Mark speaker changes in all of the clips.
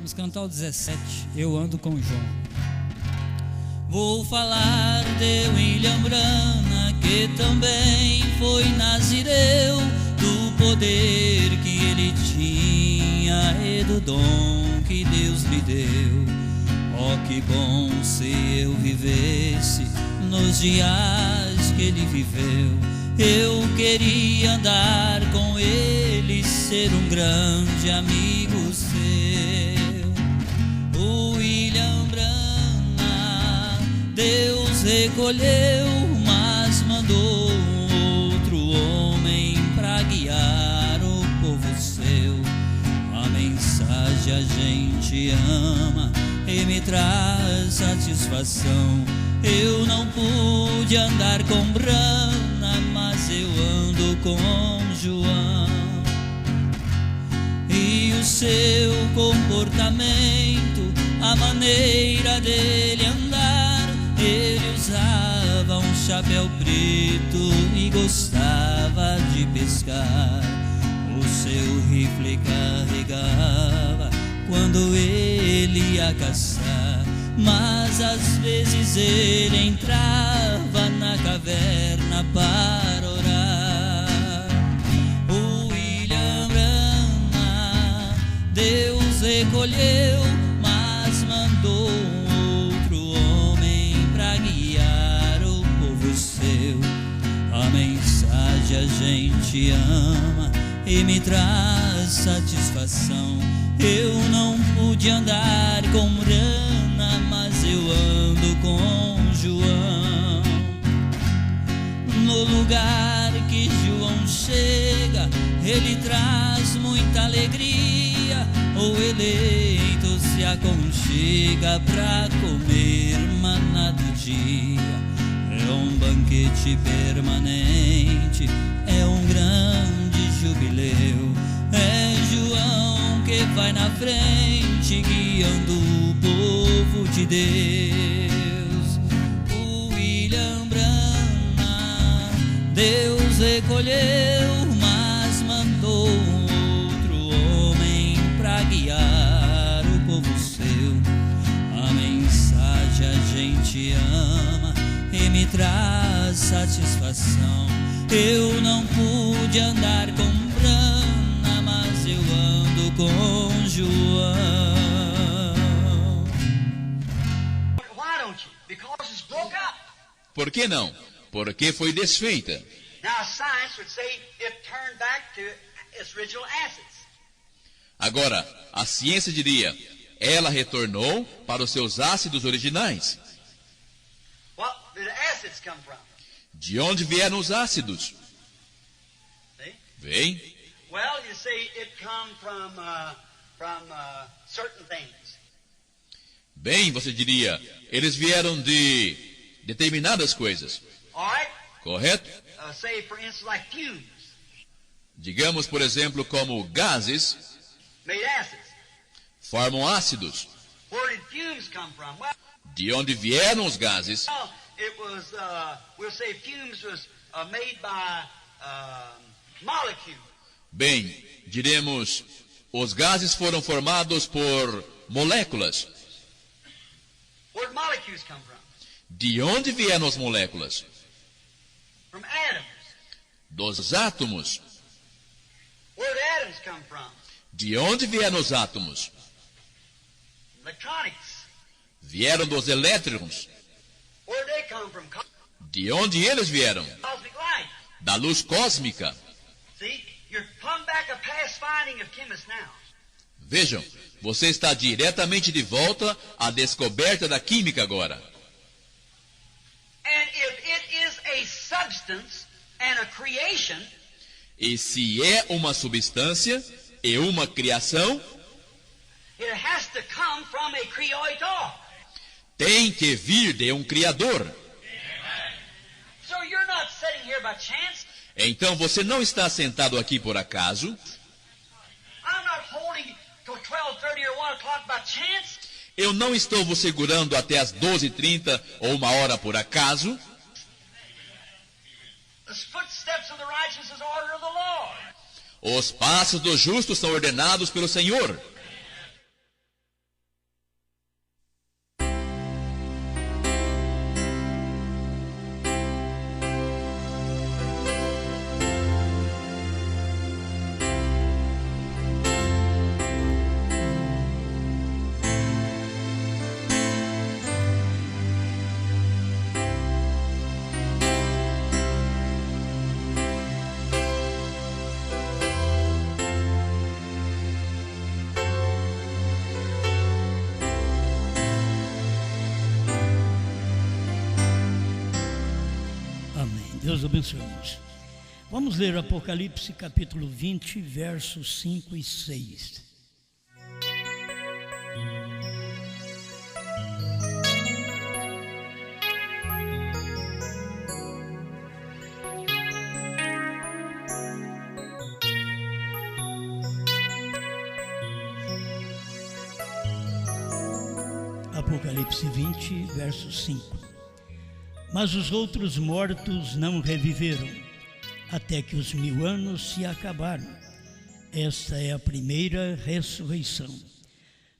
Speaker 1: Vamos cantar o 17, Eu Ando com João. Vou falar de William Brana, que também foi nazireu, do poder que ele tinha e do dom que Deus lhe deu. Oh, que bom se eu vivesse nos dias que ele viveu. Eu queria andar com ele, ser um grande amigo seu. O William Brana Deus recolheu, mas mandou outro homem para guiar o povo seu. A mensagem a gente ama e me traz satisfação. Eu não pude andar com Brana, mas eu ando com João. E o seu comportamento, a maneira dele andar, ele usava um chapéu preto e gostava de pescar. O seu rifle carregava quando ele ia caçar, mas às vezes ele entrava na caverna para orar. O William Brana Deus recolheu, mas mandou outro homem para guiar o povo seu. A mensagem a gente ama e me traz satisfação. Eu não pude andar com Brana, mas eu ando com João. No lugar que João chega, ele traz muita alegria. O eleito se aconchega pra comer maná do dia. É um banquete permanente, é um grande jubileu. É João que vai na frente, guiando o povo de Deus. O William Brana Deus recolheu, mas mandou outro homem para guiar o povo seu. A mensagem a gente ama e me traz satisfação. Eu não pude andar com Brana, mas eu ando com João.
Speaker 2: Why don't you? Because it's broke up.
Speaker 3: Por que não? Porque foi desfeita.
Speaker 2: Now science would say it turned back to its original acids.
Speaker 3: Agora, a ciência diria, ela retornou para os seus ácidos originais.
Speaker 2: What did the acids come from?
Speaker 3: De onde vieram os ácidos?
Speaker 2: See?
Speaker 3: Vem.
Speaker 2: Well, you say it come from certain things.
Speaker 3: Bem, você diria, eles vieram de determinadas coisas.
Speaker 2: All right?
Speaker 3: Correto?
Speaker 2: Say, for instance, like fumes
Speaker 3: Digamos, por exemplo, como gases
Speaker 2: made acids.
Speaker 3: formam ácidos.
Speaker 2: Where did fumes come from? Well,
Speaker 3: De onde vieram os gases?
Speaker 2: it was, we'll say fumes was made by molecules.
Speaker 3: Bem, diremos, os gases foram formados por moléculas.
Speaker 2: Where did molecules come from?
Speaker 3: De onde vieram as moléculas?
Speaker 2: From atoms.
Speaker 3: Dos átomos.
Speaker 2: Where did atoms come from?
Speaker 3: De onde vieram os átomos?
Speaker 2: Electronics.
Speaker 3: Vieram dos elétrons.
Speaker 2: Where did they come from?
Speaker 3: De onde eles vieram?
Speaker 2: Cosmic light.
Speaker 3: Da luz cósmica.
Speaker 2: See, you're plumb back a past finding of chemists now.
Speaker 3: Vejam, você está diretamente de volta à descoberta da química agora.
Speaker 2: And if it is a substance and a creation,
Speaker 3: E se é uma substância e uma criação,
Speaker 2: it has to come from a creator.
Speaker 3: tem que vir de um Criador.
Speaker 2: So you're not sitting here by chance.
Speaker 3: Então você não está sentado aqui por acaso.
Speaker 2: I'm not holding till 12:30 or 1 o'clock by chance.
Speaker 3: Eu não estou vos segurando até as 12h30 ou 1h por acaso.
Speaker 2: The footsteps of the righteous is the order of the Lord.
Speaker 3: Os passos dos justos são ordenados pelo Senhor.
Speaker 4: Deus abençoe, irmãos. Vamos ler Apocalipse capítulo 20, versos 5 e 6. Apocalipse 20, verso 5. Mas os outros mortos não reviveram, até que os 1000 anos se acabaram. Esta é a primeira ressurreição.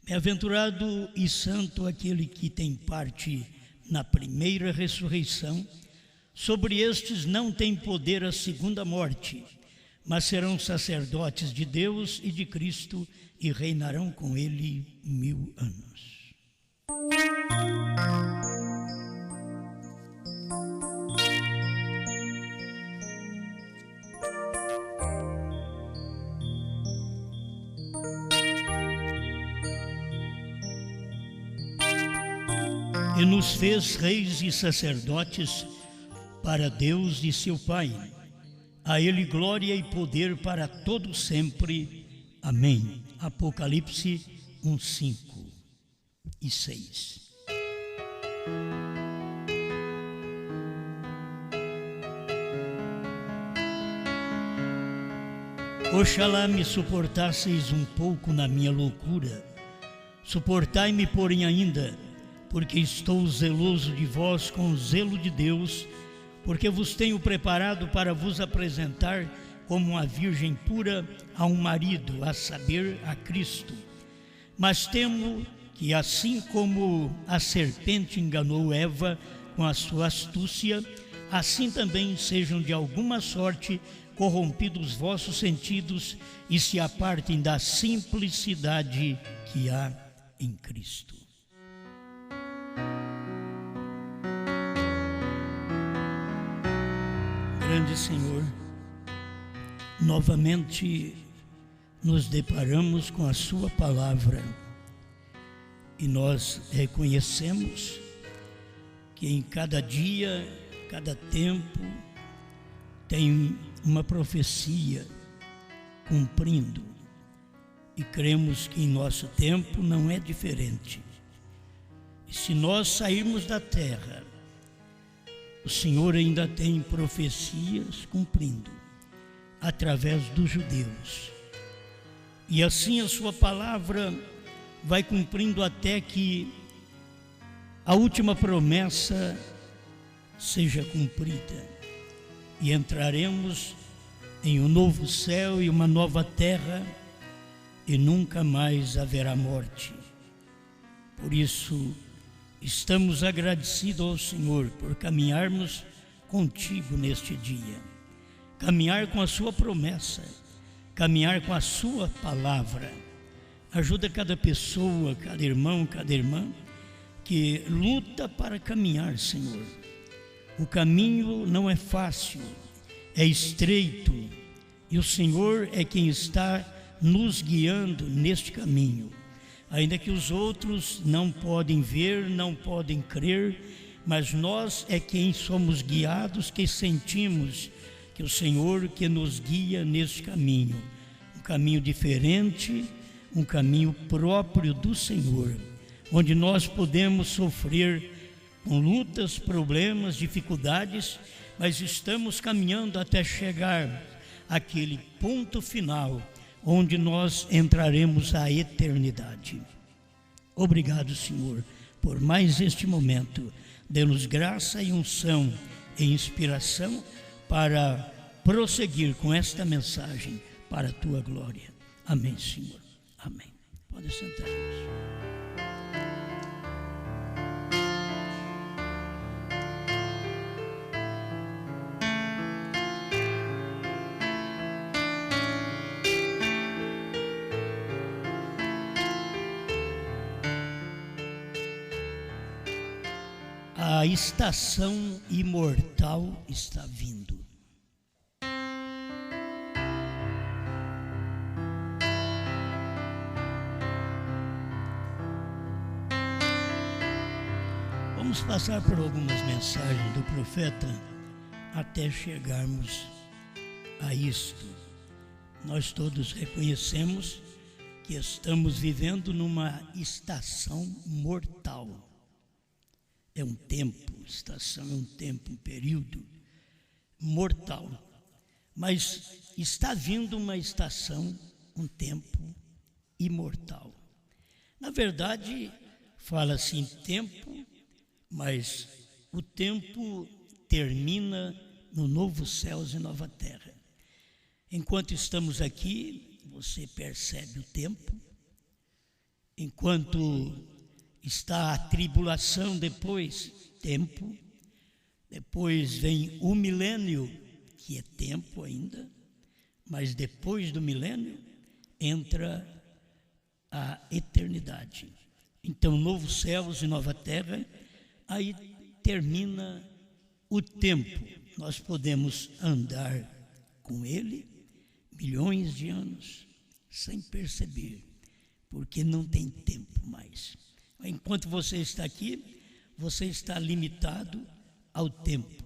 Speaker 4: Bem-aventurado e santo aquele que tem parte na primeira ressurreição. Sobre estes não tem poder a segunda morte, mas serão sacerdotes de Deus e de Cristo e reinarão com ele 1000 anos. E nos fez reis e sacerdotes para Deus e seu Pai. A Ele glória e poder para todo sempre. Amém. Apocalipse 1, 5 e 6. Oxalá me suportasseis um pouco na minha loucura. Suportai-me, porém, ainda, porque estou zeloso de vós com o zelo de Deus, porque vos tenho preparado para vos apresentar como uma virgem pura a um marido, a saber, a Cristo. Mas temo que, assim como a serpente enganou Eva com a sua astúcia, assim também sejam de alguma sorte corrompidos vossos sentidos e se apartem da simplicidade que há em Cristo. Grande Senhor, novamente nos deparamos com a sua palavra e nós reconhecemos que em cada dia, cada tempo, tem uma profecia cumprindo, e cremos que em nosso tempo não é diferente. E se nós sairmos da terra, o Senhor ainda tem profecias cumprindo através dos judeus, e assim a sua palavra vai cumprindo até que a última promessa seja cumprida e entraremos em um novo céu e uma nova terra, e nunca mais haverá morte. Por isso, estamos agradecidos ao Senhor por caminharmos contigo neste dia, caminhar com a sua promessa, caminhar com a sua palavra. Ajuda cada pessoa, cada irmão, cada irmã que luta para caminhar, Senhor. O caminho não é fácil, é estreito, e o Senhor é quem está nos guiando neste caminho. Ainda que os outros não podem ver, não podem crer, mas nós é quem somos guiados, que sentimos que o Senhor que nos guia neste caminho. Um caminho diferente, um caminho próprio do Senhor, onde nós podemos sofrer com lutas, problemas, dificuldades, mas estamos caminhando até chegar àquele ponto final, onde nós entraremos à eternidade. Obrigado, Senhor, por mais este momento. Dê-nos graça e unção e inspiração para prosseguir com esta mensagem para a Tua glória. Amém, Senhor. Amém. Pode sentar-nos. A estação imortal está vindo. Vamos passar por algumas mensagens do profeta até chegarmos a isto. Nós todos reconhecemos que estamos vivendo numa estação mortal. É um tempo, estação é um tempo, um período mortal. Mas está vindo uma estação, um tempo imortal. Na verdade, fala-se em tempo, mas o tempo termina no novo céus e nova terra. Enquanto estamos aqui, você percebe o tempo. Enquanto está a tribulação, depois, tempo. Depois vem o milênio, que é tempo ainda. Mas depois do milênio, entra a eternidade. Então, novos céus e nova terra, aí termina o tempo. Nós podemos andar com ele milhões de anos sem perceber, porque não tem tempo mais. Enquanto você está aqui, você está limitado ao tempo.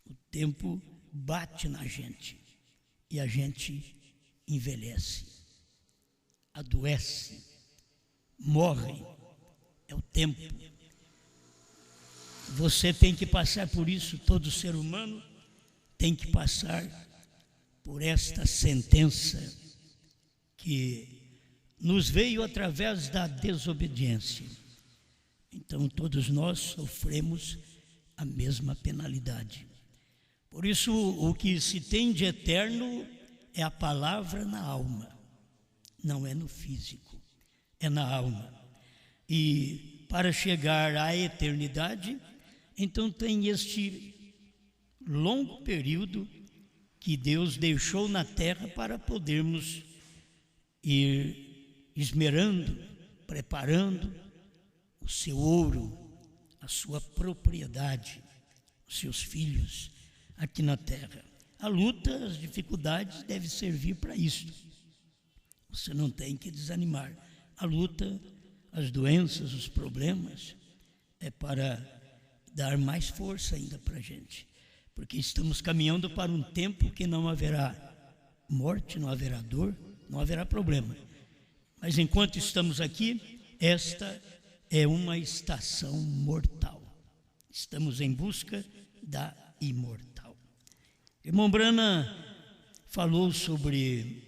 Speaker 4: O tempo bate na gente e a gente envelhece, adoece, morre. É o tempo. Você tem que passar por isso, todo ser humano tem que passar por esta sentença que nos veio através da desobediência. Então todos nós sofremos a mesma penalidade. Por isso o que se tem de eterno é a palavra na alma, não é no físico, é na alma. E para chegar à eternidade, então tem este longo período que Deus deixou na terra para podermos ir esmerando, preparando o seu ouro, a sua propriedade, os seus filhos aqui na terra. A luta, as dificuldades devem servir para isso. Você não tem que desanimar. A luta, as doenças, os problemas, é para dar mais força ainda para a gente. Porque estamos caminhando para um tempo que não haverá morte, não haverá dor, não haverá problema. Mas enquanto estamos aqui, esta é uma estação mortal. Estamos em busca da imortal. Irmão Brana falou sobre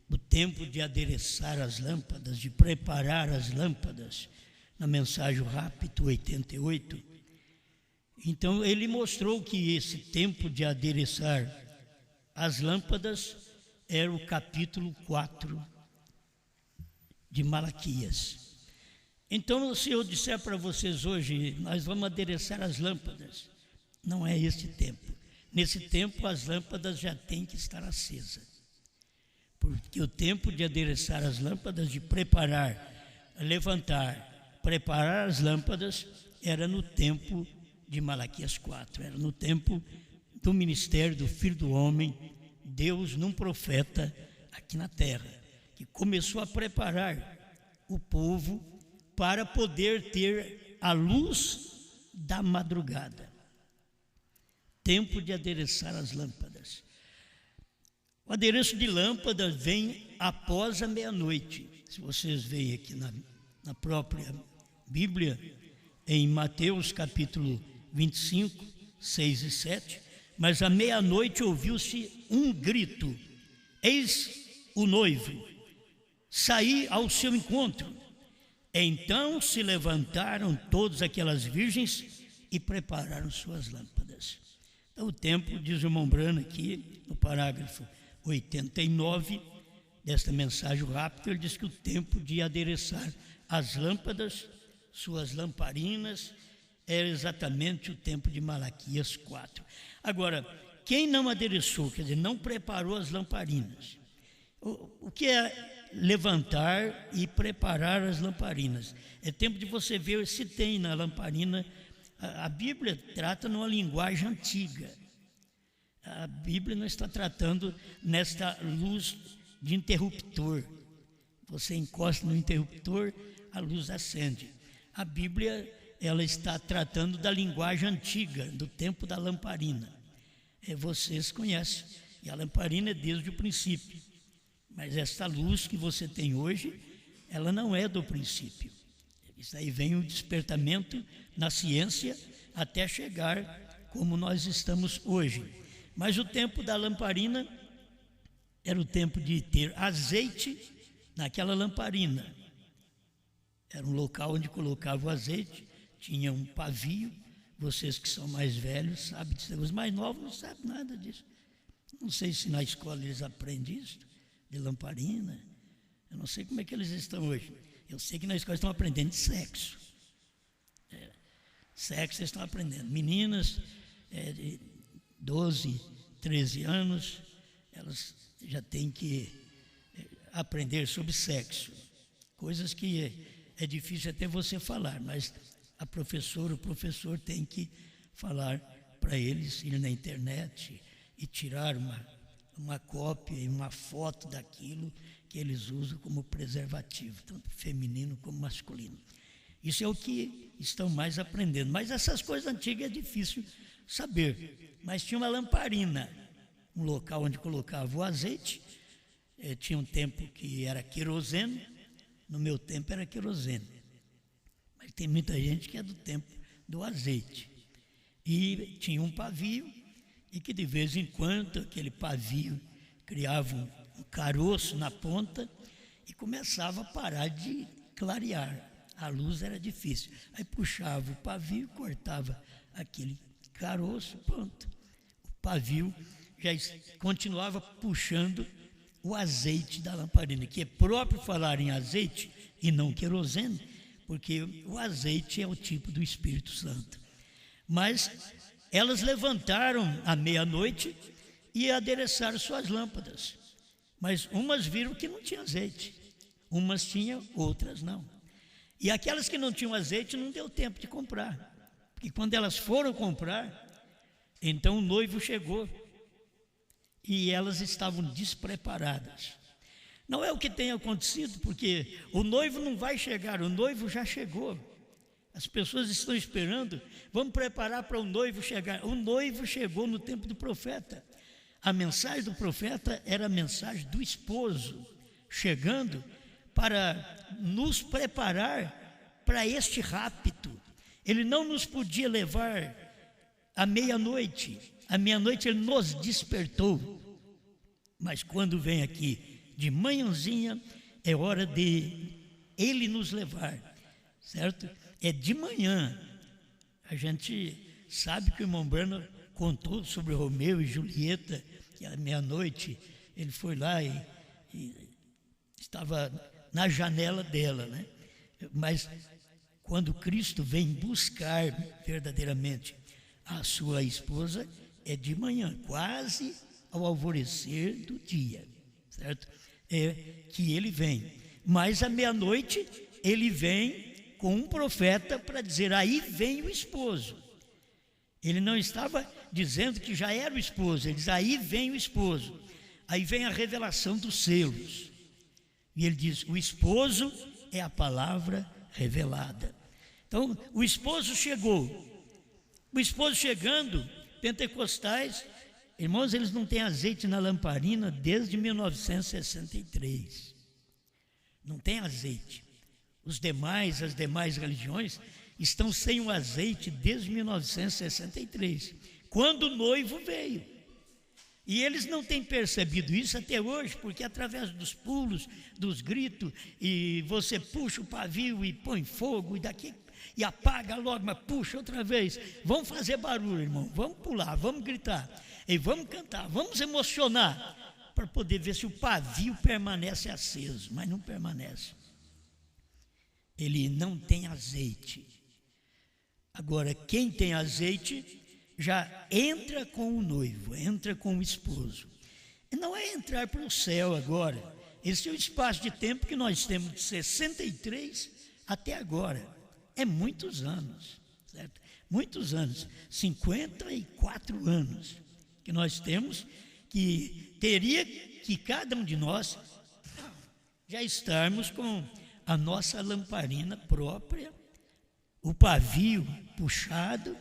Speaker 4: o tempo de adereçar as lâmpadas, de preparar as lâmpadas, na mensagem Rápido 88. Então ele mostrou que esse tempo de adereçar as lâmpadas era o capítulo 4 de Malaquias. Então, se eu disser para vocês hoje, nós vamos adereçar as lâmpadas, não é esse tempo. Nesse tempo as lâmpadas já têm que estar acesas. Porque o tempo de adereçar as lâmpadas, de preparar, levantar, preparar as lâmpadas, era no tempo de Malaquias 4, era no tempo do ministério do Filho do Homem, Deus num profeta aqui na terra, que começou a preparar o povo para poder ter a luz da madrugada. Tempo de adereçar as lâmpadas. O adereço de lâmpadas vem após a meia-noite. Se vocês veem aqui na própria Bíblia, em Mateus capítulo 25, 6 e 7, mas à meia-noite ouviu-se um grito: eis o noivo, saí ao seu encontro. Então se levantaram todas aquelas virgens e prepararam suas lâmpadas. Então o tempo, diz o irmão Brana aqui, no parágrafo 89 desta mensagem rápida, ele diz que o tempo de adereçar as lâmpadas, suas lamparinas, era exatamente o tempo de Malaquias 4. Agora, quem não adereçou, quer dizer, não preparou as lamparinas, o que é levantar e preparar as lamparinas? É tempo de você ver se tem na lamparina. A Bíblia trata numa linguagem antiga. A Bíblia não está tratando nesta luz de interruptor. Você encosta no interruptor, a luz acende. A Bíblia ela está tratando da linguagem antiga, do tempo da lamparina. Vocês conhecem, e a lamparina é desde o princípio. Mas esta luz que você tem hoje, ela não é do princípio. Isso aí vem o despertamento na ciência até chegar como nós estamos hoje. Mas o tempo da lamparina era o tempo de ter azeite naquela lamparina. Era um local onde colocava o azeite, tinha um pavio. Vocês que são mais velhos sabem disso, os mais novos não sabem nada disso. Não sei se na escola eles aprendem isso, de lamparina. Eu não sei como é que eles estão hoje. Eu sei que na escola estão aprendendo de sexo. Sexo eles estão aprendendo. Meninas de 12, 13 anos, elas já têm que aprender sobre sexo. Coisas que é difícil até você falar, mas a professora, o professor tem que falar para eles, ir na internet e tirar uma cópia e uma foto daquilo que eles usam como preservativo, tanto feminino como masculino. Isso é o que estão mais aprendendo. Mas essas coisas antigas é difícil saber. Mas tinha uma lamparina, um local onde colocava o azeite. Tinha um tempo que era querosene, no meu tempo era querosene. Mas tem muita gente que é do tempo do azeite. E tinha um pavio, e que de vez em quando aquele pavio criava um caroço na ponta e começava a parar de clarear. A luz era difícil. Aí puxava o pavio, cortava aquele caroço, pronto. O pavio já continuava puxando o azeite da lamparina, que é próprio falar em azeite e não querosene, porque o azeite é o tipo do Espírito Santo. Mas elas levantaram à meia-noite e adereçaram suas lâmpadas. Mas umas viram que não tinha azeite, umas tinham, outras não. E aquelas que não tinham azeite não deu tempo de comprar, porque quando elas foram comprar, então o noivo chegou e elas estavam despreparadas. Não é o que tem acontecido, porque o noivo não vai chegar, o noivo já chegou. As pessoas estão esperando, vamos preparar para o noivo chegar. O noivo chegou no tempo do profeta. A mensagem do profeta era a mensagem do esposo, chegando para nos preparar para este rapto. Ele não nos podia levar à meia-noite. À meia-noite ele nos despertou. Mas quando vem aqui de manhãzinha, é hora de ele nos levar, certo? É de manhã. A gente sabe que o irmão Brano contou sobre Romeu e Julieta, que à meia-noite ele foi lá e estava na janela dela, né? Mas quando Cristo vem buscar verdadeiramente a sua esposa, é de manhã, quase ao alvorecer do dia, certo? É que ele vem. Mas à meia-noite ele vem com um profeta para dizer, aí vem o esposo. Ele não estava dizendo que já era o esposo, ele diz, aí vem o esposo. Aí vem a revelação dos selos. E ele diz, o esposo é a palavra revelada. Então, o esposo chegou. O esposo chegando, pentecostais, irmãos, eles não têm azeite na lamparina desde 1963. Não tem azeite. As demais religiões estão sem o azeite desde 1963, quando o noivo veio. E eles não têm percebido isso até hoje, porque através dos pulos, dos gritos, e você puxa o pavio e põe fogo, e daqui e apaga logo, mas puxa outra vez. Vamos fazer barulho, irmão, vamos pular, vamos gritar, e vamos cantar, vamos emocionar, para poder ver se o pavio permanece aceso, mas não permanece. Ele não tem azeite. Agora, quem tem azeite já entra com o noivo, entra com o esposo. E não é entrar para o céu agora. Esse é o espaço de tempo que nós temos de 63 até agora. É muitos anos, certo? Muitos anos, 54 anos que nós temos, que teria que cada um de nós já estarmos com a nossa lamparina própria o pavio puxado,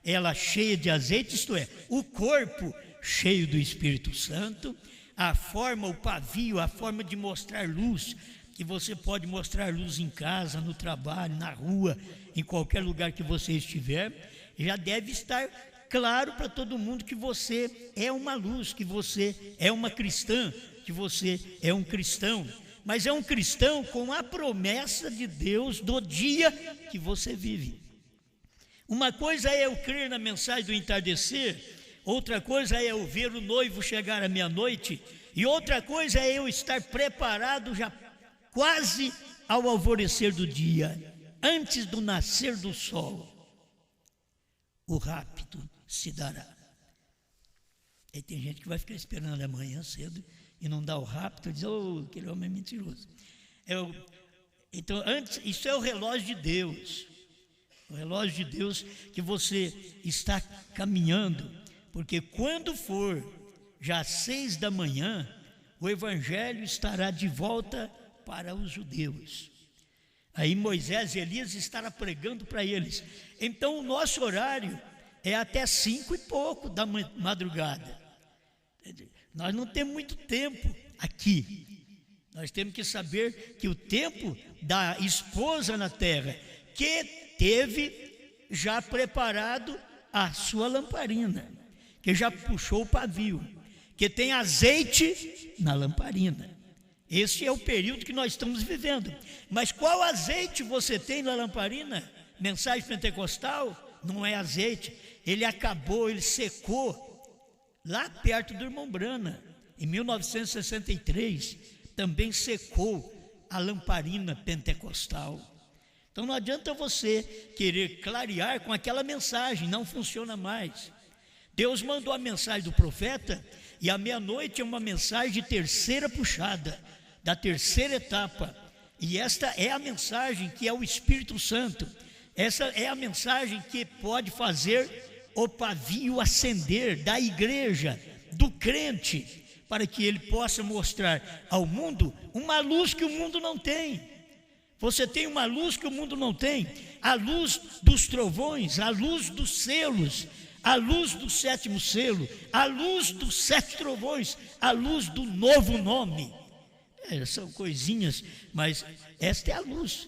Speaker 4: ela cheia de azeite, isto é, o corpo cheio do Espírito Santo, a forma, o pavio, a forma de mostrar luz, que você pode mostrar luz em casa, no trabalho, na rua, em qualquer lugar que você estiver, já deve estar claro para todo mundo que você é uma luz, que você é uma cristã, que você é um cristão, mas é um cristão com a promessa de Deus do dia que você vive. Uma coisa é eu crer na mensagem do entardecer, outra coisa é eu ver o noivo chegar à meia-noite, e outra coisa é eu estar preparado já quase ao alvorecer do dia, antes do nascer do sol. O rapto se dará. Aí tem gente que vai ficar esperando amanhã cedo e não dá o rapto, diz, aquele homem é mentiroso. Então, antes, isso é o relógio de Deus. O relógio de Deus que você está caminhando, porque quando for já 6 da manhã, o evangelho estará de volta para os judeus. Aí Moisés e Elias estarão pregando para eles. Então o nosso horário é até 5 e pouco da madrugada. Nós não temos muito tempo aqui. Nós temos que saber que o tempo da esposa na terra, que teve já preparado a sua lamparina, que já puxou o pavio, que tem azeite na lamparina. Esse é o período que nós estamos vivendo. Mas qual azeite você tem na lamparina? Mensagem pentecostal? Não é azeite. Ele acabou, ele secou lá perto do Irmão Brana. Em 1963, também secou a lamparina pentecostal. Então não adianta você querer clarear com aquela mensagem, não funciona mais. Deus mandou a mensagem do profeta, e à meia-noite é uma mensagem de terceira puxada, da terceira etapa. E esta é a mensagem que é o Espírito Santo. Essa é a mensagem que pode fazer o pavio acender da igreja, do crente, para que ele possa mostrar ao mundo uma luz que o mundo não tem. Você tem uma luz que o mundo não tem, a luz dos trovões, a luz dos selos, a luz do 7º selo, a luz dos 7 trovões, a luz do novo nome. São coisinhas, mas esta é a luz.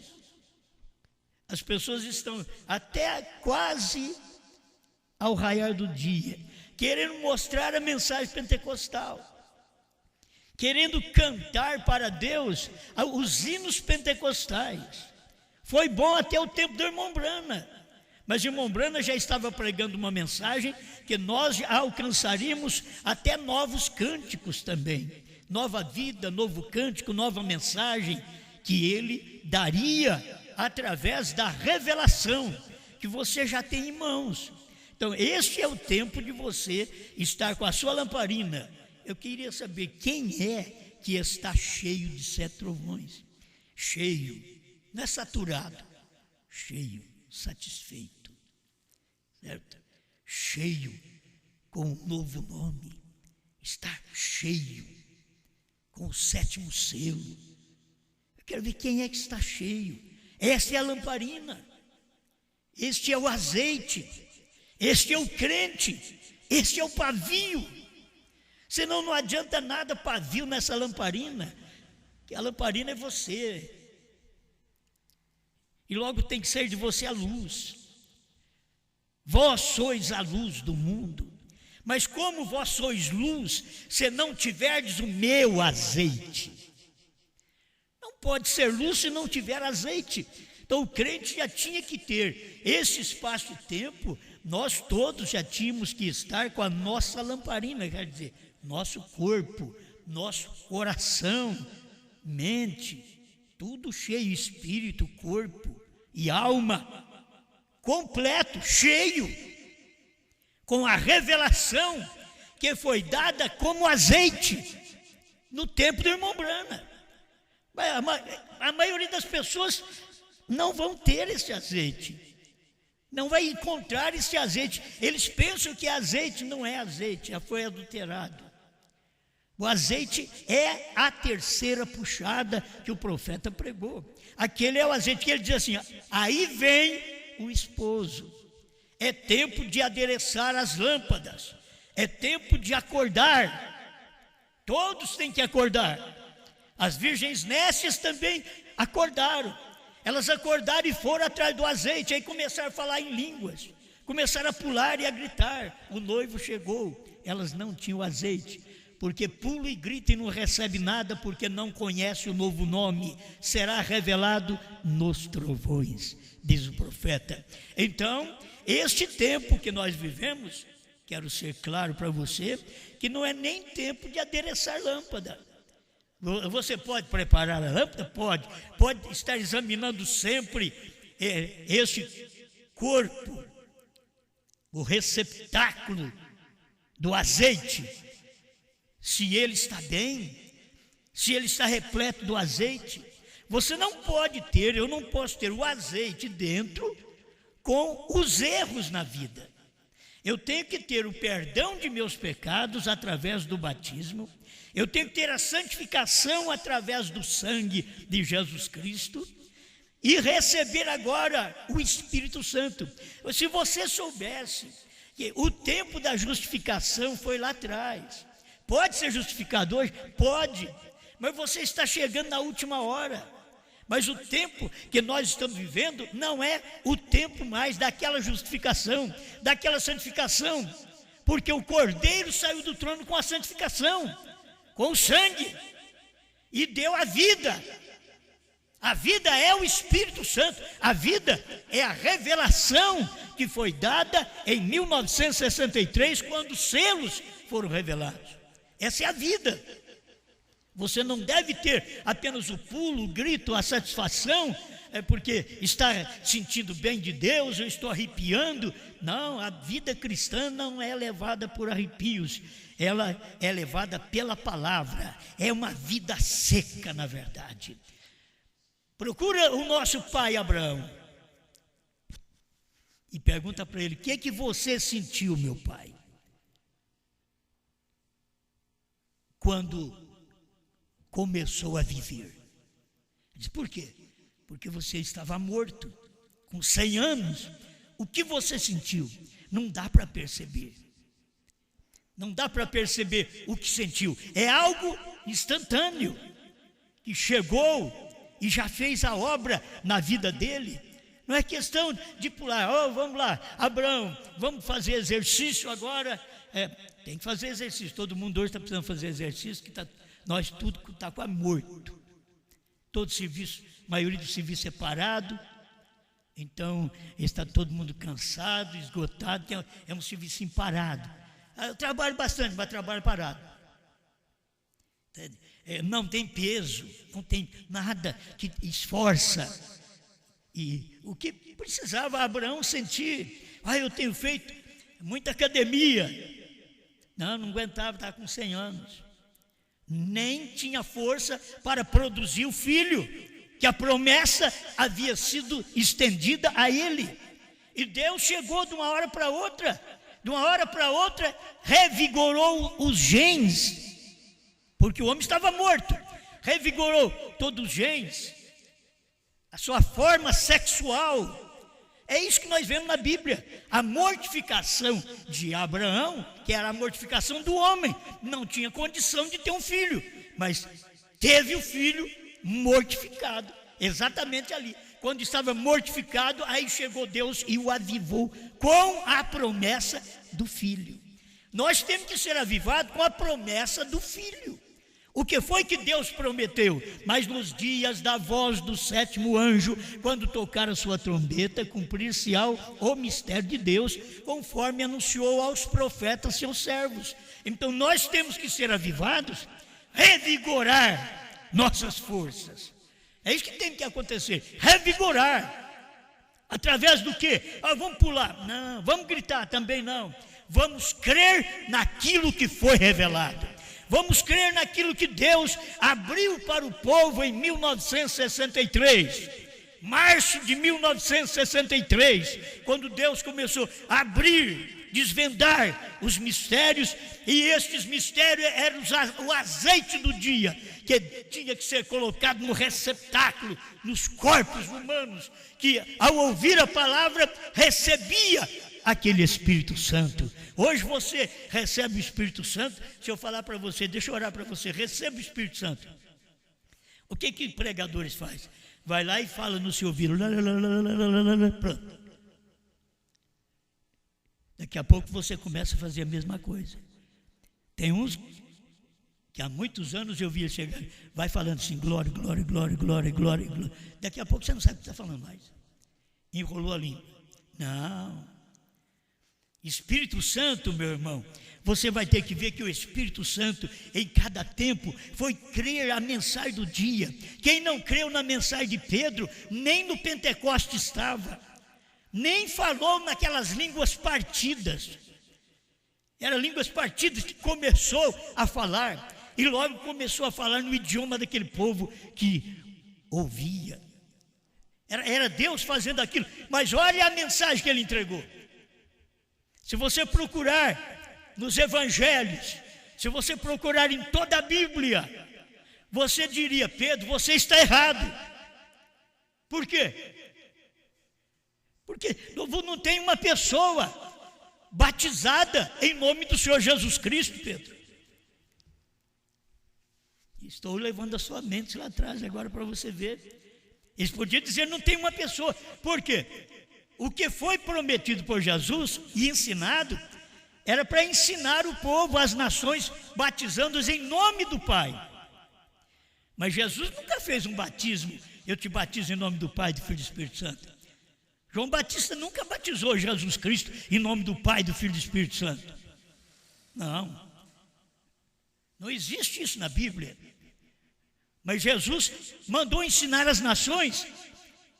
Speaker 4: As pessoas estão até quase ao raiar do dia, querendo mostrar a mensagem pentecostal, querendo cantar para Deus os hinos pentecostais. Foi bom até o tempo do Irmão Brana, mas o Irmão Brana já estava pregando uma mensagem que nós alcançaríamos até novos cânticos também, nova vida, novo cântico, nova mensagem que ele daria através da revelação que você já tem em mãos. Então este é o tempo de você estar com a sua lamparina. Eu queria saber quem é que está cheio de 7 trovões. Cheio, não é saturado, cheio, satisfeito, certo? Cheio com um novo nome, está cheio com o 7º selo. Eu quero ver quem é que está cheio. Esta é a lamparina, este é o azeite, este é o crente, este é o pavio. Senão não adianta nada pavio nessa lamparina, que a lamparina é você. E logo tem que sair de você a luz. Vós sois a luz do mundo. Mas como vós sois luz, se não tiverdes o meu azeite? Não pode ser luz se não tiver azeite. Então o crente já tinha que ter esse espaço de tempo. Nós todos já tínhamos que estar com a nossa lamparina, quer dizer, nosso corpo, nosso coração, mente, tudo cheio, espírito, corpo e alma, completo, cheio, com a revelação que foi dada como azeite no tempo do Irmão Brana. A maioria das pessoas não vão ter esse azeite, não vai encontrar esse azeite. Eles pensam que azeite não é azeite, já foi adulterado. O azeite é a terceira puxada que o profeta pregou. Aquele é o azeite que ele diz assim: aí vem o esposo. É tempo de adereçar as lâmpadas. É tempo de acordar. Todos têm que acordar. As virgens nécias também acordaram. Elas acordaram e foram atrás do azeite. Aí começaram a falar em línguas. Começaram a pular e a gritar. O noivo chegou. Elas não tinham azeite. Porque pula e grita e não recebe nada, porque não conhece o novo nome. Será revelado nos trovões, diz o profeta. Então, este tempo que nós vivemos, quero ser claro para você, que não é nem tempo de adereçar lâmpada. Você pode preparar a lâmpada? Pode estar examinando sempre este corpo, o receptáculo do azeite, se ele está bem, se ele está repleto do azeite. Você não pode ter, eu não posso ter o azeite dentro com os erros na vida. Eu tenho que ter o perdão de meus pecados através do batismo. Eu tenho que ter a santificação através do sangue de Jesus Cristo e receber agora o Espírito Santo. Se você soubesse que o tempo da justificação foi lá atrás, pode ser justificado hoje? Pode, mas você está chegando na última hora. Mas o tempo que nós estamos vivendo não é o tempo mais daquela justificação, daquela santificação, porque o Cordeiro saiu do trono com a santificação, com o sangue, e deu a vida. A vida é o Espírito Santo, a vida é a revelação que foi dada em 1963, quando os selos foram revelados. Essa é a vida. Você não deve ter apenas o pulo, o grito, a satisfação, porque está sentindo bem de Deus, eu estou arrepiando. Não, a vida cristã não é levada por arrepios, ela é levada pela palavra. É uma vida seca, na verdade. Procura o nosso pai Abraão e pergunta para ele: o que é que você sentiu, meu pai, quando começou a viver? Ele diz: por quê? Porque você estava morto, com 100 anos. O que você sentiu? Não dá para perceber. Não dá para perceber o que sentiu. É algo instantâneo, que chegou e já fez a obra na vida dele. Não é questão de pular: vamos lá, Abraão, vamos fazer exercício agora. Tem que fazer exercício. Todo mundo hoje está precisando fazer exercício, que nós tudo está quase morto. Todo serviço, a maioria do serviço é parado. Então está todo mundo cansado, esgotado. É um serviço parado. Eu trabalho bastante, mas trabalho parado. Não tem peso, não tem nada que esforça. E o que precisava Abraão sentir? Eu tenho feito muita academia. Não aguentava, estava com 100 anos. Nem tinha força para produzir o filho, que a promessa havia sido estendida a ele. E Deus chegou de uma hora para outra, revigorou os genes, porque o homem estava morto. Revigorou todos os genes, a sua forma sexual. É isso que nós vemos na Bíblia. A mortificação de Abraão, que era a mortificação do homem, não tinha condição de ter um filho, mas teve o filho mortificado, exatamente ali. Quando estava mortificado, aí chegou Deus e o avivou com a promessa do filho. Nós temos que ser avivados com a promessa do filho. O que foi que Deus prometeu? Mas nos dias da voz do 7º anjo, quando tocar a sua trombeta, cumprir-se-á o mistério de Deus, conforme anunciou aos profetas seus servos. Então nós temos que ser avivados, revigorar nossas forças. É isso que tem que acontecer, revigorar. Através do quê? Vamos pular? Não. Vamos gritar? Também não. Vamos crer naquilo que foi revelado. Vamos crer naquilo que Deus abriu para o povo em 1963, março de 1963, quando Deus começou a abrir, desvendar os mistérios, e estes mistérios eram o azeite do dia, que tinha que ser colocado no receptáculo, nos corpos humanos, que ao ouvir a palavra recebia aquele Espírito Santo. Hoje você recebe o Espírito Santo. Se eu falar para você, deixa eu orar para você, receba o Espírito Santo. O que pregadores fazem? Vai lá e fala no seu ouvido, pronto. Daqui a pouco você começa a fazer a mesma coisa. Tem uns que há muitos anos eu vi ele chegar, vai falando assim, glória, glória, glória, glória, glória, glória. Daqui a pouco você não sabe o que está falando mais. Enrolou a língua. Não. Espírito Santo, meu irmão, você vai ter que ver que o Espírito Santo, em cada tempo, foi crer a mensagem do dia. Quem não creu na mensagem de Pedro, nem no Pentecostes estava, nem falou naquelas línguas partidas. Eram línguas partidas que começou a falar, e logo começou a falar no idioma daquele povo que ouvia. Era Deus fazendo aquilo, mas olha a mensagem que ele entregou. Se você procurar nos evangelhos, se você procurar em toda a Bíblia, você diria, Pedro, você está errado. Por quê? Porque não tem uma pessoa batizada em nome do Senhor Jesus Cristo, Pedro. Estou levando a sua mente lá atrás agora para você ver. Eles podiam dizer, não tem uma pessoa. Por quê? O que foi prometido por Jesus e ensinado era para ensinar o povo, as nações, batizando-os em nome do Pai. Mas Jesus nunca fez um batismo, eu te batizo em nome do Pai, do Filho e do Espírito Santo. João Batista nunca batizou Jesus Cristo em nome do Pai, do Filho e do Espírito Santo. Não. Não existe isso na Bíblia. Mas Jesus mandou ensinar as nações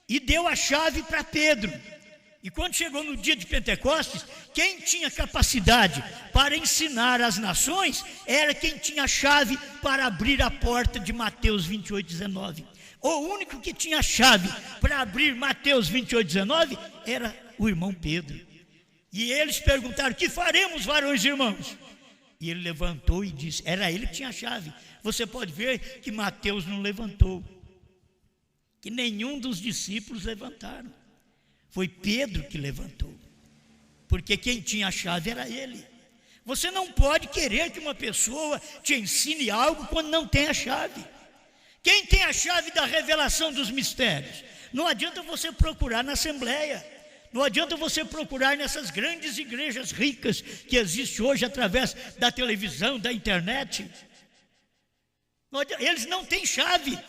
Speaker 4: e deu a chave para Pedro. E quando chegou no dia de Pentecostes, quem tinha capacidade para ensinar as nações era quem tinha a chave para abrir a porta de Mateus 28, 19. O único que tinha a chave para abrir Mateus 28, 19 era o irmão Pedro. E eles perguntaram, que faremos, varões e irmãos? E ele levantou e disse, era ele que tinha a chave. Você pode ver que Mateus não levantou, que nenhum dos discípulos levantaram. Foi Pedro que levantou, porque quem tinha a chave era ele. Você não pode querer que uma pessoa te ensine algo quando não tem a chave. Quem tem a chave da revelação dos mistérios? Não adianta você procurar na Assembleia, não adianta você procurar nessas grandes igrejas ricas que existem hoje através da televisão, da internet. Eles não têm chave.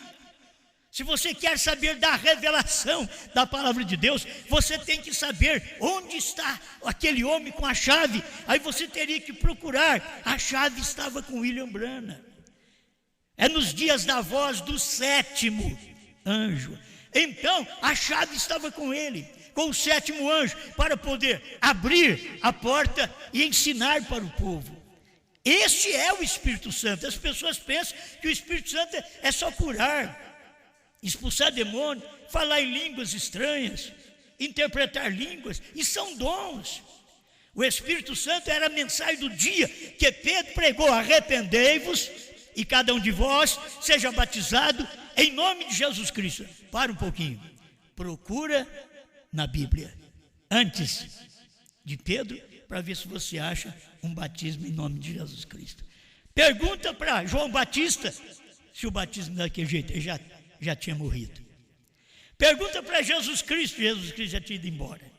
Speaker 4: Se você quer saber da revelação da palavra de Deus, você tem que saber onde está aquele homem com a chave. Aí você teria que procurar. A chave estava com William Branham. É nos dias da voz do sétimo anjo. Então, a chave estava com ele, com o sétimo anjo, para poder abrir a porta e ensinar para o povo. Este é o Espírito Santo. As pessoas pensam que o Espírito Santo é só curar, expulsar demônio, falar em línguas estranhas, interpretar línguas, e são dons. O Espírito Santo era a mensagem do dia que Pedro pregou, arrependei-vos e cada um de vós seja batizado em nome de Jesus Cristo. Para um pouquinho, procura na Bíblia, antes de Pedro, para ver se você acha um batismo em nome de Jesus Cristo. Pergunta para João Batista se o batismo daquele jeito, ele já tinha morrido. Pergunta para Jesus Cristo já tinha ido embora.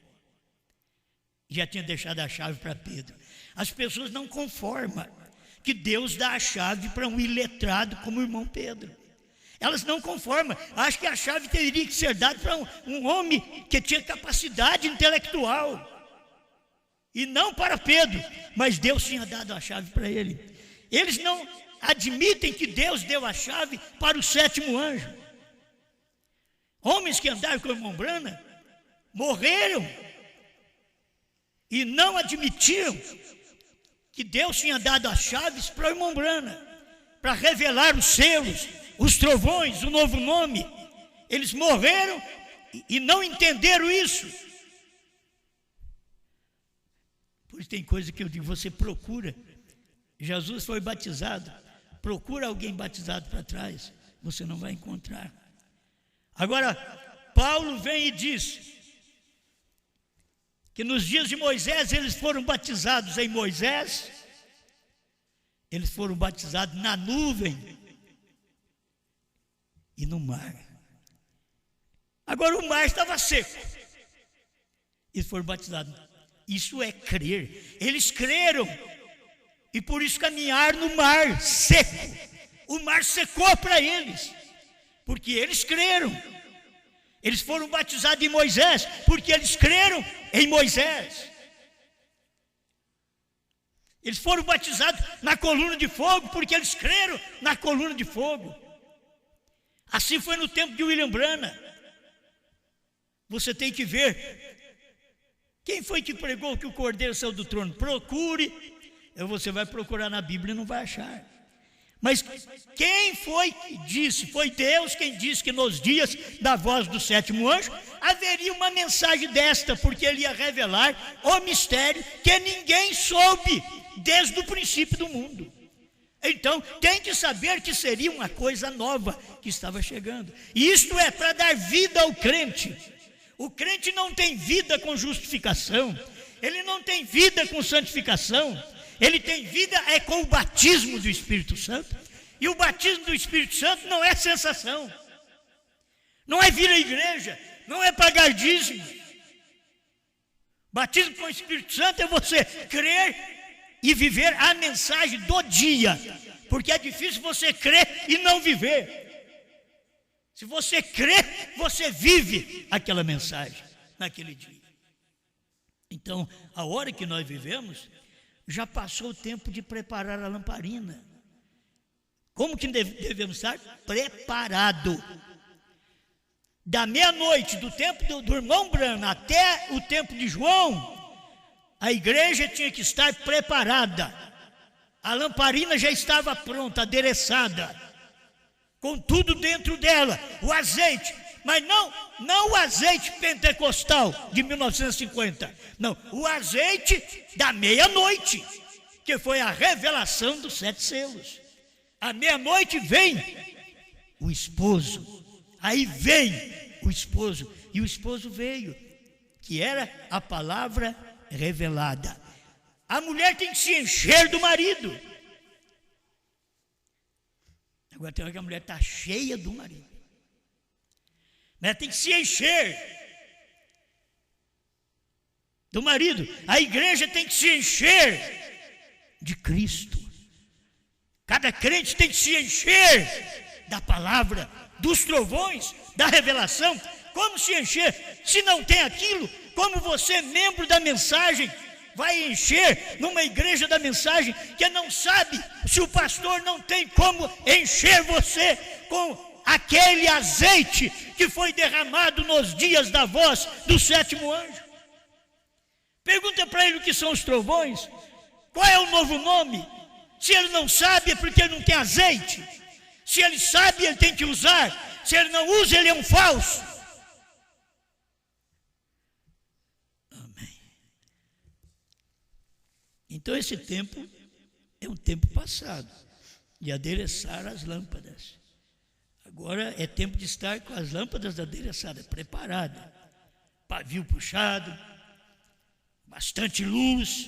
Speaker 4: Já tinha deixado a chave para Pedro. As pessoas não conformam que Deus dá a chave para um iletrado como o irmão Pedro. Elas não conformam. Acham que a chave teria que ser dada para um homem que tinha capacidade intelectual. E não para Pedro. Mas Deus tinha dado a chave para ele. Eles não admitem que Deus deu a chave para o sétimo anjo. Homens que andaram com o irmão Branham morreram e não admitiram que Deus tinha dado as chaves para o irmão Branham, para revelar os selos, os trovões, o novo nome. Eles morreram e não entenderam isso. Por isso tem coisa que eu digo, você procura. Jesus foi batizado Procura alguém batizado para trás, você não vai encontrar. Agora, Paulo vem e diz que nos dias de Moisés eles foram batizados em Moisés, eles foram batizados na nuvem e no mar. Agora o mar estava seco, eles foram batizados. Isso é crer. Eles creram e por isso caminharam no mar seco. O mar secou para eles, porque eles creram. Eles foram batizados em Moisés, porque eles creram em Moisés. Eles foram batizados na coluna de fogo, porque eles creram na coluna de fogo. Assim foi no tempo de William Branham. Você tem que ver quem foi que pregou que o Cordeiro saiu do trono. Procure, você vai procurar na Bíblia e não vai achar. Mas quem foi que disse? Foi Deus quem disse que nos dias da voz do sétimo anjo haveria uma mensagem desta, porque ele ia revelar o mistério que ninguém soube desde o princípio do mundo. Então tem que saber que seria uma coisa nova que estava chegando. E isto é para dar vida ao crente. O crente não tem vida com justificação, ele não tem vida com santificação. Ele tem vida com o batismo do Espírito Santo. E o batismo do Espírito Santo não é sensação, não é vir à igreja, não é pagar dízimo. Batismo com o Espírito Santo é você crer e viver a mensagem do dia, porque é difícil você crer e não viver. Se você crê, você vive aquela mensagem naquele dia. Então, a hora que nós vivemos, já passou o tempo de preparar a lamparina. Como que devemos estar? Preparado. Da meia-noite, do tempo do irmão Branham até o tempo de João, a igreja tinha que estar preparada. A lamparina já estava pronta, adereçada, com tudo dentro dela, o azeite. Mas não o azeite pentecostal de 1950, não, o azeite da meia-noite, que foi a revelação dos 7 selos. À meia-noite vem o esposo, aí vem o esposo, e o esposo veio, que era a palavra revelada. A mulher tem que se encher do marido. Agora tem hora que a mulher está cheia do marido. Ela tem que se encher do marido. A igreja tem que se encher de Cristo. Cada crente tem que se encher da palavra, dos trovões, da revelação. Como se encher? Se não tem aquilo, como você, membro da mensagem, vai encher numa igreja da mensagem que não sabe se o pastor não tem como encher você com aquele azeite que foi derramado nos dias da voz do sétimo anjo? Pergunta para ele o que são os trovões, qual é o novo nome. Se ele não sabe é porque ele não tem azeite. Se ele sabe, ele tem que usar. Se ele não usa, ele é um falso. Amém. Então esse tempo é um tempo passado de adereçar as lâmpadas. Agora é tempo de estar com as lâmpadas adereçadas, preparadas, pavio puxado, bastante luz.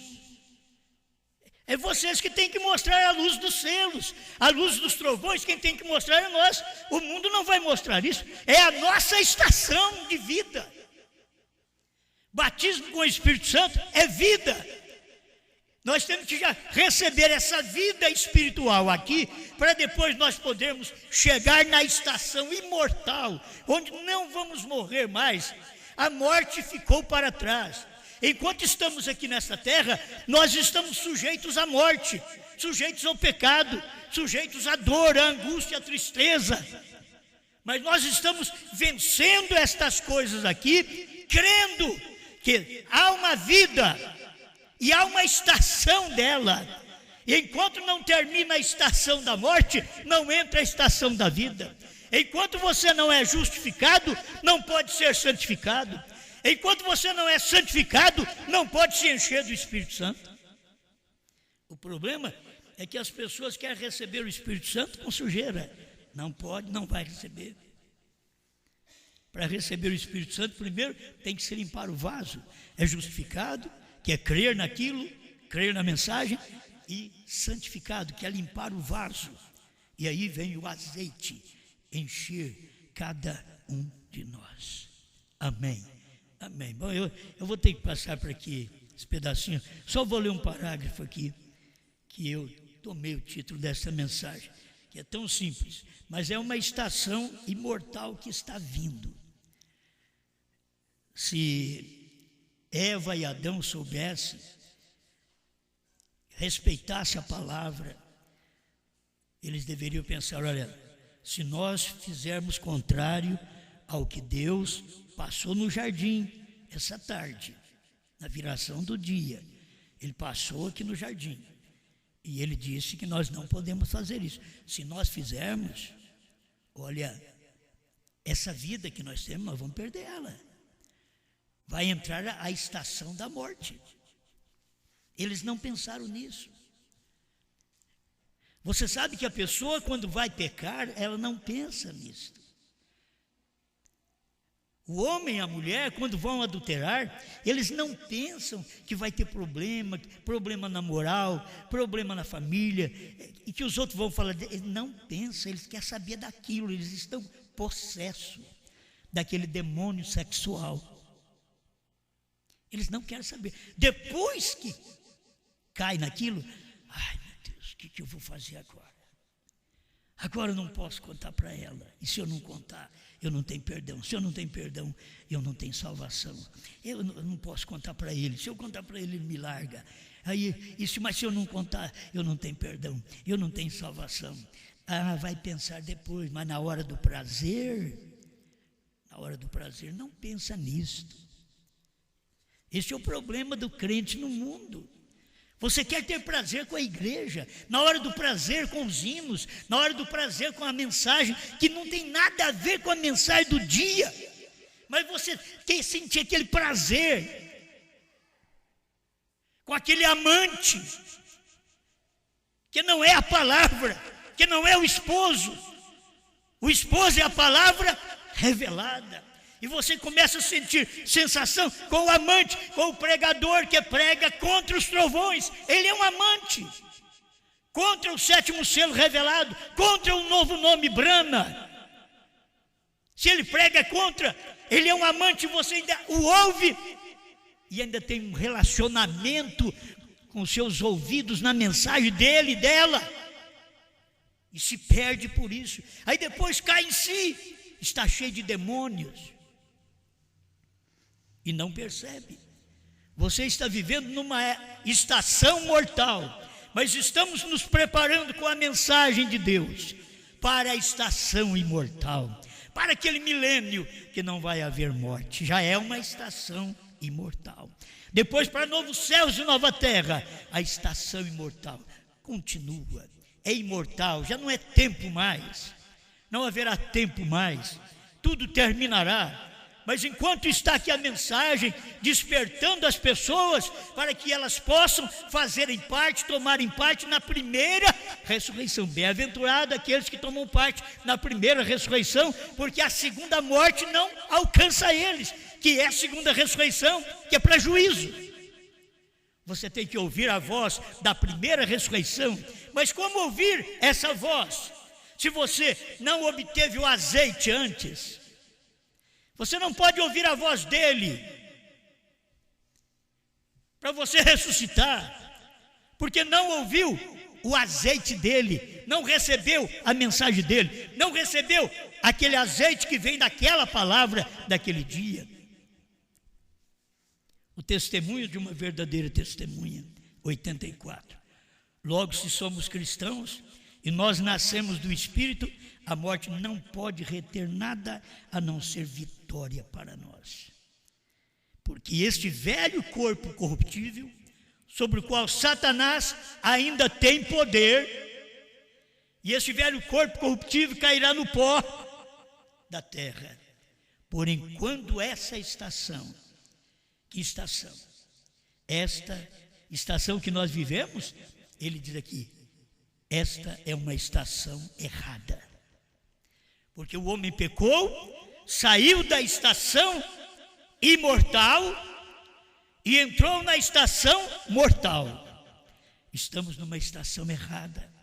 Speaker 4: É vocês que têm que mostrar a luz dos selos, a luz dos trovões. Quem tem que mostrar é nós. O mundo não vai mostrar isso. É a nossa estação de vida. Batismo com o Espírito Santo é vida. Nós temos que já receber essa vida espiritual aqui, para depois nós podermos chegar na estação imortal, onde não vamos morrer mais. A morte ficou para trás. Enquanto estamos aqui nessa terra, nós estamos sujeitos à morte, sujeitos ao pecado, sujeitos à dor, à angústia, à tristeza. Mas nós estamos vencendo estas coisas aqui, crendo que há uma vida e há uma estação dela. E enquanto não termina a estação da morte, não entra a estação da vida. Enquanto você não é justificado, não pode ser santificado. Enquanto você não é santificado, não pode se encher do Espírito Santo. O problema é que as pessoas querem receber o Espírito Santo com sujeira. Não pode, não vai receber. Para receber o Espírito Santo, primeiro tem que se limpar o vaso. É justificado, que é crer naquilo, crer na mensagem, e santificado, que é limpar o vaso. E aí vem o azeite encher cada um de nós. Amém. Amém. Bom, eu vou ter que passar por aqui esse pedacinho. Só vou ler um parágrafo aqui, que eu tomei o título dessa mensagem, que é tão simples, mas é uma estação imortal que está vindo. Se Eva e Adão soubessem, respeitassem a palavra, eles deveriam pensar: olha, se nós fizermos contrário ao que Deus passou no jardim essa tarde, na viração do dia, Ele passou aqui no jardim e Ele disse que nós não podemos fazer isso. Se nós fizermos, olha, essa vida que nós temos, nós vamos perder ela. Vai entrar a estação da morte. Eles não pensaram nisso. Você sabe que a pessoa, quando vai pecar, ela não pensa nisso. O homem e a mulher, quando vão adulterar, eles não pensam que vai ter problema na moral, problema na família, e que os outros vão falar. Eles não pensam, eles querem saber daquilo, eles estão possessos daquele demônio sexual. Eles não querem saber. Depois que cai naquilo, ai meu Deus, o que eu vou fazer agora? Agora eu não posso contar para ela. E se eu não contar, eu não tenho perdão. Se eu não tenho perdão, eu não tenho salvação. Eu não posso contar para ele. Se eu contar para ele, ele me larga. Mas se eu não contar, eu não tenho perdão. Eu não tenho salvação. Ah, vai pensar depois. Mas na hora do prazer, não pensa nisto. Esse é o problema do crente no mundo. Você quer ter prazer com a igreja, na hora do prazer com os hinos, na hora do prazer com a mensagem, que não tem nada a ver com a mensagem do dia, mas você quer sentir aquele prazer com aquele amante, que não é a palavra, que não é o esposo é a palavra revelada. E você começa a sentir sensação com o amante, com o pregador que prega contra os trovões. Ele é um amante. Contra o 7º selo revelado, contra o novo nome Brahma. Se ele prega contra, ele é um amante, você ainda o ouve e ainda tem um relacionamento com os seus ouvidos na mensagem dele e dela. E se perde por isso. Aí depois cai em si, está cheio de demônios. E não percebe. Você está vivendo numa estação mortal, mas estamos nos preparando com a mensagem de Deus para a estação imortal, para aquele milênio que não vai haver morte. Já é uma estação imortal. Depois, para novos céus e nova terra, a estação imortal continua. É imortal, já não é tempo mais, não haverá tempo mais, tudo terminará. Mas enquanto está aqui a mensagem, despertando as pessoas para que elas possam fazerem parte, tomarem parte na primeira ressurreição. Bem-aventurado aqueles que tomam parte na primeira ressurreição, porque a segunda morte não alcança eles, que é a segunda ressurreição, que é para juízo. Você tem que ouvir a voz da primeira ressurreição. Mas como ouvir essa voz? Se você não obteve o azeite antes, você não pode ouvir a voz dele para você ressuscitar, porque não ouviu o azeite dele, não recebeu a mensagem dele, não recebeu aquele azeite que vem daquela palavra daquele dia. O testemunho de uma verdadeira testemunha, 84. Logo, se somos cristãos e nós nascemos do Espírito, a morte não pode reter nada a não ser vitória para nós. Porque este velho corpo corruptível, sobre o qual Satanás ainda tem poder, e este velho corpo corruptível cairá no pó da terra. Porém, quando essa estação, que estação? Esta estação que nós vivemos, ele diz aqui, esta é uma estação errada. Porque o homem pecou, saiu da estação imortal e entrou na estação mortal. Estamos numa estação errada.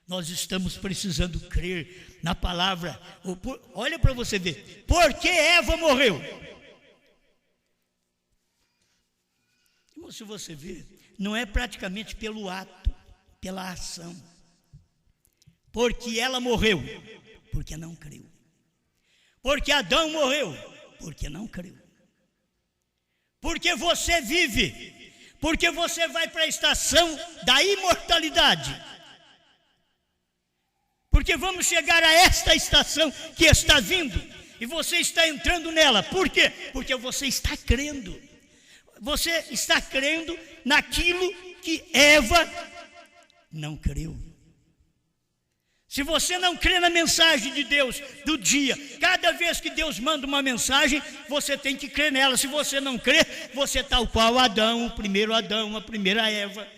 Speaker 4: Nós estamos precisando crer na palavra. Olha para você ver. Por que Eva morreu? Se você ver, não é praticamente pelo ato, pela ação. Porque ela morreu, porque não creu. Porque Adão morreu, porque não creu. Porque você vive, porque você vai para a estação da imortalidade. Porque vamos chegar a esta estação que está vindo, e você está entrando nela. Por quê? Porque você está crendo. Você está crendo naquilo que Eva não creu. Se você não crê na mensagem de Deus do dia, cada vez que Deus manda uma mensagem, você tem que crer nela. Se você não crê, você tal qual Adão, o primeiro Adão, a primeira Eva.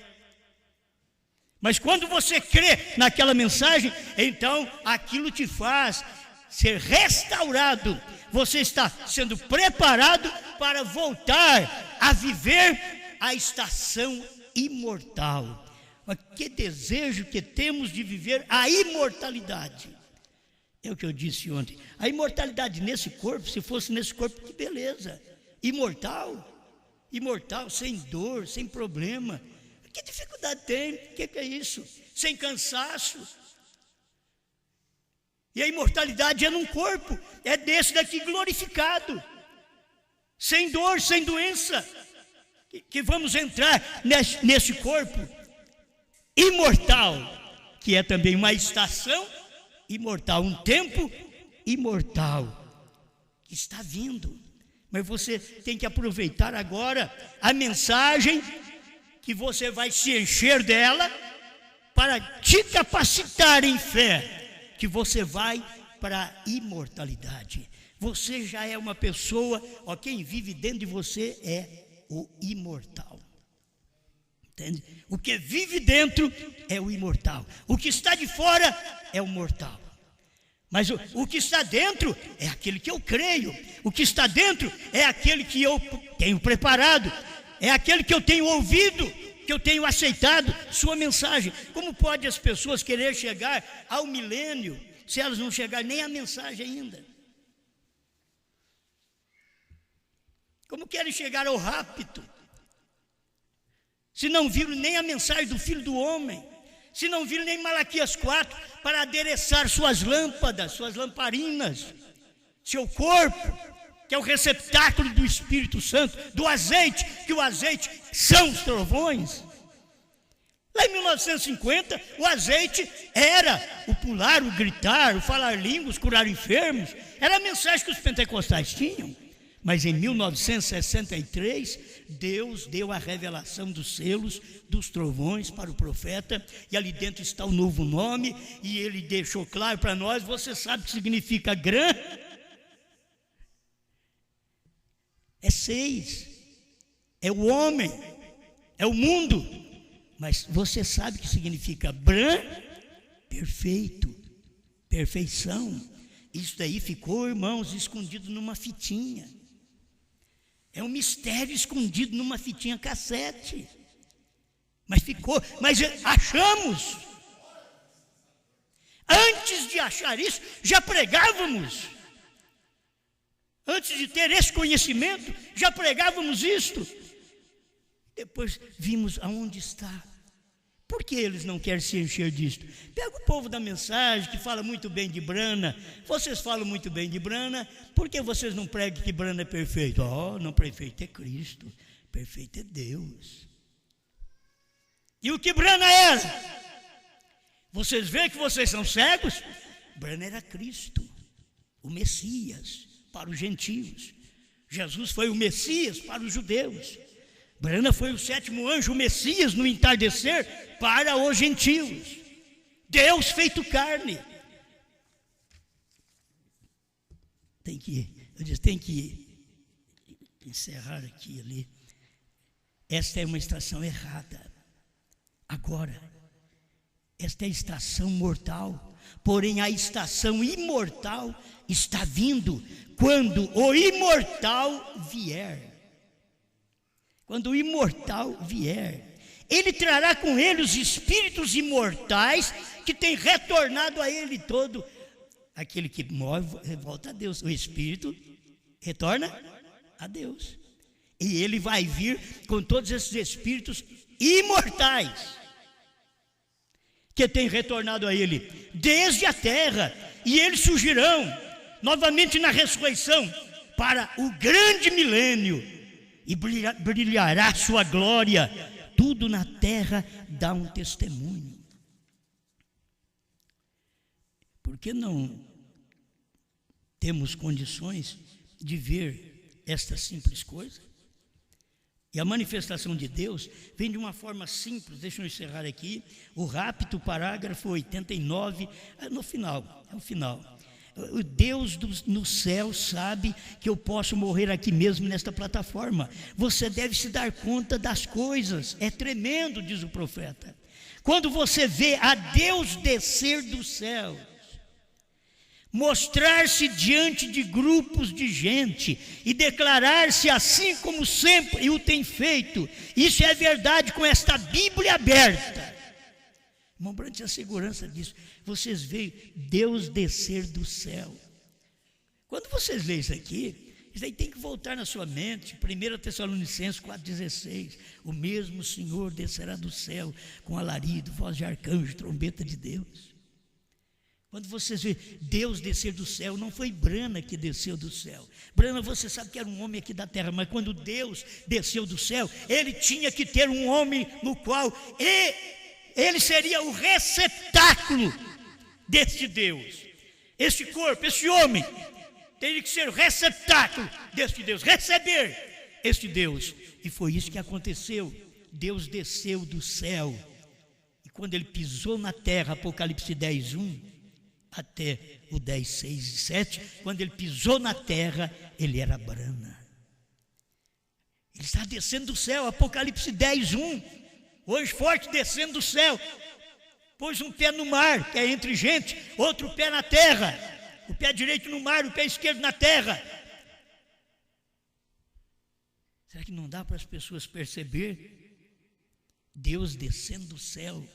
Speaker 4: Mas quando você crê naquela mensagem, então aquilo te faz ser restaurado. Você está sendo preparado para voltar a viver a estação imortal. Mas que desejo que temos de viver a imortalidade. É o que eu disse ontem. A imortalidade nesse corpo, se fosse nesse corpo, que beleza. Imortal, sem dor, sem problema. Que dificuldade tem? O que é isso? Sem cansaço. E a imortalidade é num corpo, é desse daqui glorificado, sem dor, sem doença, que vamos entrar nesse corpo imortal, que é também uma estação imortal, um tempo imortal, que está vindo. Mas você tem que aproveitar agora a mensagem, que você vai se encher dela, para te capacitar em fé, que você vai para a imortalidade. Você já é uma pessoa, quem vive dentro de você é o imortal. Entende? O que vive dentro é o imortal. O que está de fora é o mortal. Mas o que está dentro é aquele que eu creio. O que está dentro é aquele que eu tenho preparado. É aquele que eu tenho ouvido, que eu tenho aceitado sua mensagem. Como pode as pessoas querer chegar ao milênio se elas não chegarem nem à mensagem ainda? Como querem chegar ao rapto se não viram nem a mensagem do Filho do Homem? Se não viram nem Malaquias 4 para adereçar suas lâmpadas, suas lamparinas, seu corpo, que é o receptáculo do Espírito Santo, do azeite, que o azeite são os trovões. Lá em 1950, o azeite era o pular, o gritar, o falar línguas, curar enfermos. Era a mensagem que os pentecostais tinham. Mas em 1963, Deus deu a revelação dos selos, dos trovões para o profeta, e ali dentro está o novo nome, e ele deixou claro para nós. Você sabe o que significa grã? É 6, é o homem, é o mundo. Mas você sabe o que significa Bran? Perfeito, perfeição. Isso daí ficou, irmãos, escondido numa fitinha. É um mistério escondido numa fitinha cassete. Mas ficou, mas achamos. Antes de achar isso, já pregávamos. Antes de ter esse conhecimento, já pregávamos isto. Depois vimos aonde está. Por que eles não querem se encher disto? Pega o povo da mensagem, que fala muito bem de Brana. Vocês falam muito bem de Brana. Por que vocês não pregam que Brana é perfeito? Não, perfeito é Cristo. Perfeito é Deus. E o que Brana era? Vocês veem que vocês são cegos? Brana era Cristo, o Messias para os gentios. Jesus foi o Messias para os judeus. Brana foi o 7º anjo, o Messias no entardecer para os gentios. Deus feito carne. Tem que encerrar aqui ali. Esta é uma estação errada. Agora, Esta é a estação mortal, porém a estação imortal está vindo quando o imortal vier. Quando o imortal vier, ele trará com ele os espíritos imortais que têm retornado a ele todo. Aquele que morre volta a Deus, o espírito retorna a Deus. E ele vai vir com todos esses espíritos imortais que têm retornado a ele desde a terra, e eles surgirão novamente na ressurreição para o grande milênio, e brilhará sua glória. Tudo na terra dá um testemunho. Por que não temos condições de ver esta simples coisa? E a manifestação de Deus vem de uma forma simples. Deixa eu encerrar aqui o rápido parágrafo 89, no final, é o final. O Deus no céu sabe que eu posso morrer aqui mesmo nesta plataforma. Você deve se dar conta das coisas. É tremendo, diz o profeta. Quando você vê a Deus descer do céu, mostrar-se diante de grupos de gente e declarar-se assim como sempre o tem feito. Isso é verdade com esta Bíblia aberta. Irmão Brandt, a segurança disso. Vocês veem Deus descer do céu. Quando vocês leem isso aqui, isso aí tem que voltar na sua mente. 1 Tessalonicenses 4,16. O mesmo Senhor descerá do céu com alarido, voz de arcanjo, trombeta de Deus. Quando vocês veem Deus descer do céu, não foi Brana que desceu do céu. Brana, você sabe que era um homem aqui da terra, mas quando Deus desceu do céu, ele tinha que ter um homem no qual ele seria o receptáculo deste Deus. Este corpo, este homem, teria que ser o receptáculo deste Deus, receber este Deus. E foi isso que aconteceu. Deus desceu do céu, e quando ele pisou na terra, Apocalipse 10:1 até o 10:6 e 7, quando ele pisou na terra, ele era Brana. Ele está descendo do céu, Apocalipse 10:1, o anjo forte descendo do céu, pôs um pé no mar, que é entre gente, outro pé na terra, o pé direito no mar, o pé esquerdo na terra. Será que não dá para as pessoas perceber Deus descendo do céu,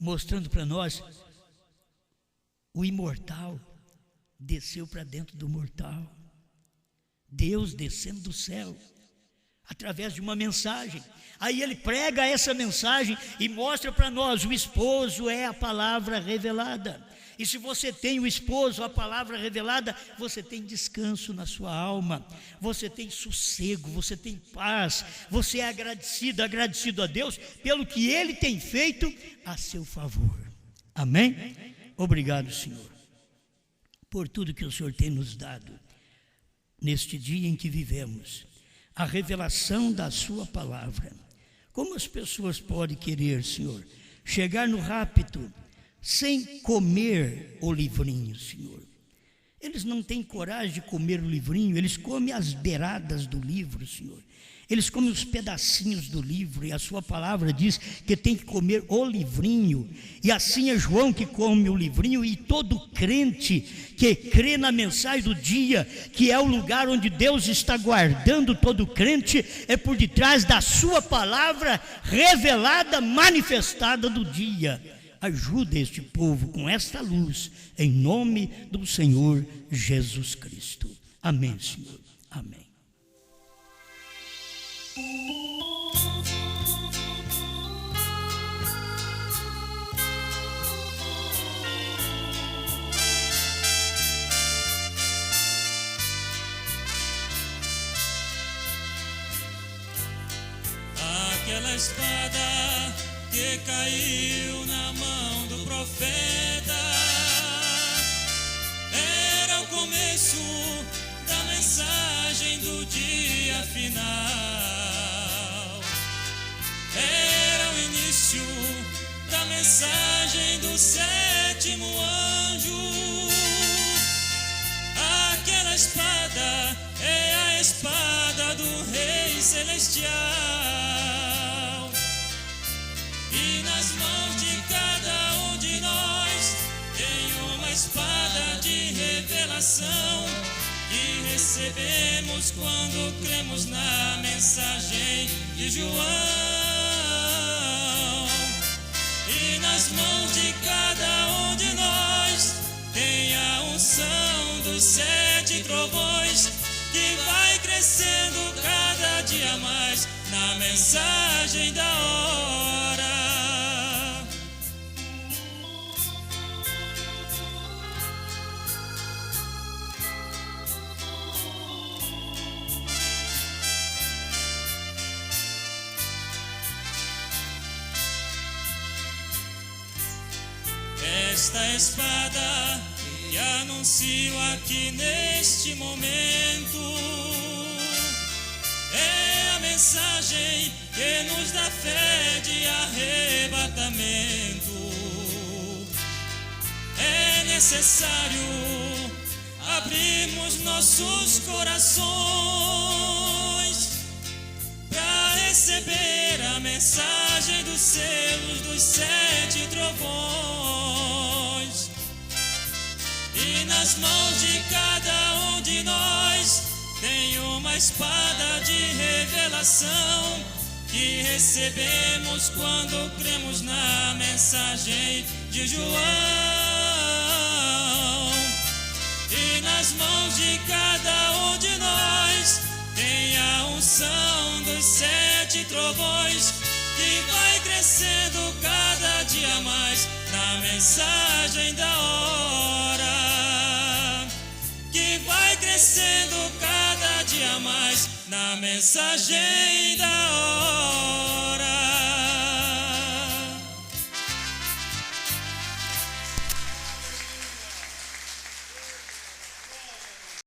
Speaker 4: mostrando para nós o imortal desceu para dentro do mortal? Deus descendo do céu através de uma mensagem. Aí ele prega essa mensagem e mostra para nós: o esposo é a palavra revelada. E se você tem o esposo, a palavra revelada, você tem descanso na sua alma, você tem sossego, você tem paz, você é agradecido a Deus pelo que ele tem feito a seu favor. Amém? Obrigado, Senhor, por tudo que o Senhor tem nos dado neste dia em que vivemos, a revelação da sua palavra. Como as pessoas podem querer, Senhor, chegar no rapto sem comer o livrinho, Senhor? Eles não têm coragem de comer o livrinho, eles comem as beiradas do livro, Senhor. Eles comem os pedacinhos do livro, e a sua palavra diz que tem que comer o livrinho. E assim é João que come o livrinho, e todo crente que crê na mensagem do dia, que é o lugar onde Deus está guardando todo crente, é por detrás da sua palavra revelada, manifestada do dia. Ajuda este povo com esta luz, em nome do Senhor Jesus Cristo. Amém, Senhor. Amém.
Speaker 1: Aquela espada que caiu na mão do profeta era o começo da mensagem do dia final, era o início da mensagem do sétimo anjo. Aquela espada é a espada do Rei Celestial, e nas mãos de cada recebemos quando cremos na mensagem de João. E nas mãos de cada um de nós tem a unção dos 7 trovões, que vai crescendo cada dia mais na mensagem da hora. Esta espada que anuncio aqui neste momento é a mensagem que nos dá fé de arrebatamento. É necessário abrirmos nossos corações para receber a mensagem dos selos dos 7 trovões. E nas mãos de cada um de nós tem uma espada de revelação, que recebemos quando cremos na mensagem de João. E nas mãos de cada um de nós tem a unção dos 7 trovões, que vai crescendo cada dia mais na mensagem da hora, que vai crescendo cada dia mais na mensagem da hora.